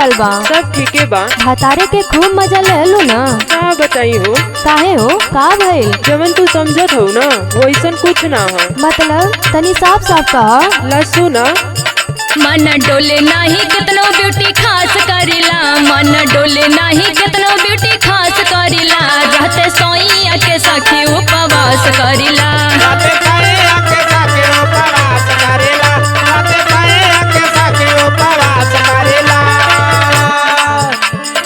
हाल बा? सब ठीके बा। भतारे के खूब मजा ले लो ना। का बताई हो? काहे हो, का भइल? जवन तू समझत हो ना वैसन कुछ ना है। मतलब तनी साफ साफ कहा। ला सुना। मन डोले नाही कितनो ब्यूटी खास करिला, मन डोले नाही कितनो ब्यूटी खास करिला, रहते सोइया के सखी उपवास करिला।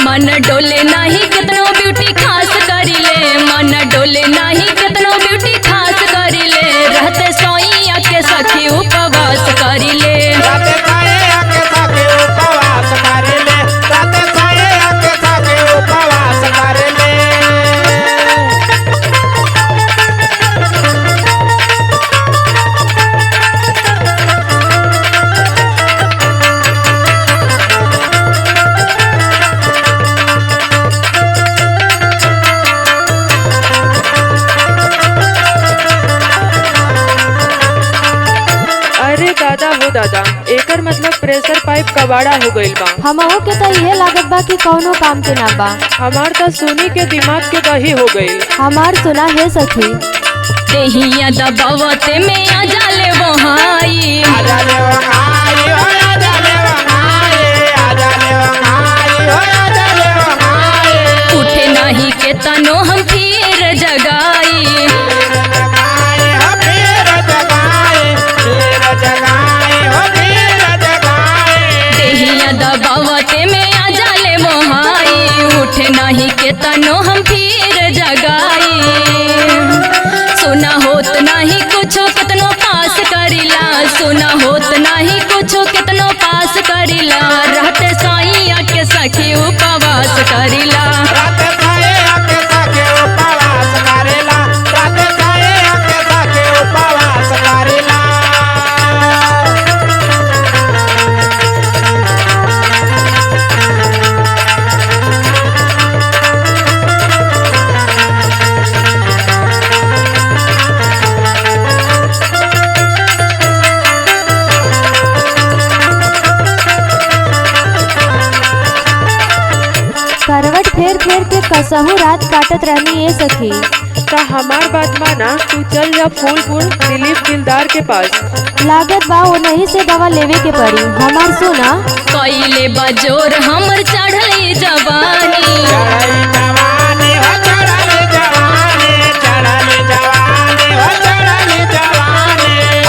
मन डोले नाही कितनो ब्यूटी खास करिले, मन डोले नाही कितनो ब्यूटी खास करिले, रहते सोइया के सखी उपवास करिले। दादा हो दादा, एकर मतलब प्रेशर पाइप कबाड़ा हो गईल बा। हमहू के तो ये लागत बा कि कौनो काम के ना बा। हमार तो सुनी के दिमाग के दही हो गईल। हमार सुना है सखी। देहिया दबावते में आ जाले वो हाई, उठे नहीं के तनो हम फिर जगाई। देहिया दबावते में आ जाले वो हाई, उठे नहीं के तनो हम फिर जगाई। सुना होत नहीं कुछो कितनो पास करिला, सुना होत नहीं कुछो कितनो पास करिला, रहते साइया के सखी उपवास करिला। करवट फेर फेर के कसहू रात काटत रहनी ये सखी। ता हमार बात माना, तू चल जा फूलपुर दिलीप दिलदार के पास। लागत बा वो नहीं से दवा लेवे के पड़ी। हमार सुना। कइले बजोर हमर चढ़ली जवानी,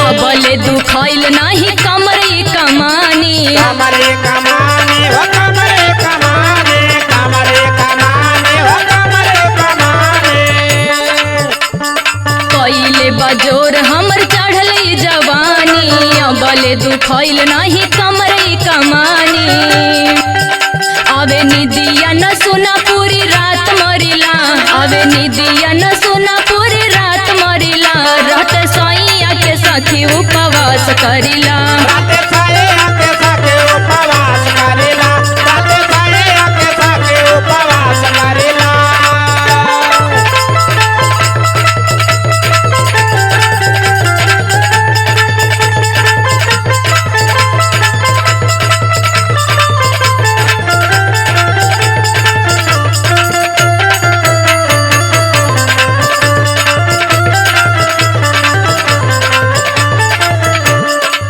अबले दुखाइल नहीं कमरे कमानी, कइले बजोर हमर चढ़ली जवानी, अबले दुखाइल नहीं कमरे कमानी। अबे निदिया न सुना पूरी रात मरिला, अबे निदिया न सुना पूरी रात मरिला, रहते सोइया के सखी उपवास करिला।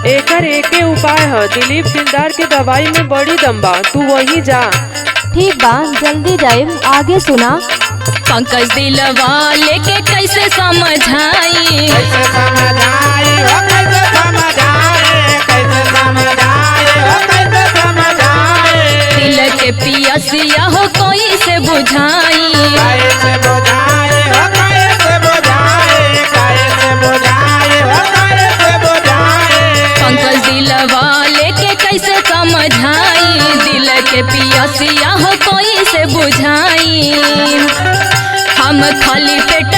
एकर एके उपाय है, दिलीप दिलदार के दवाई में बड़ी दम बा, तू वहीं जा। ठीक बा, जल्दी जाए। आगे सुना। पंकज दिलवा लेके कैसे समझाई, दिल के पियसिया हो कोई से बुझाई। पंकज दिलवा लेके कैसे समझाई, दिल के पियसिया हो कोई से बुझाई। हम खाली पेट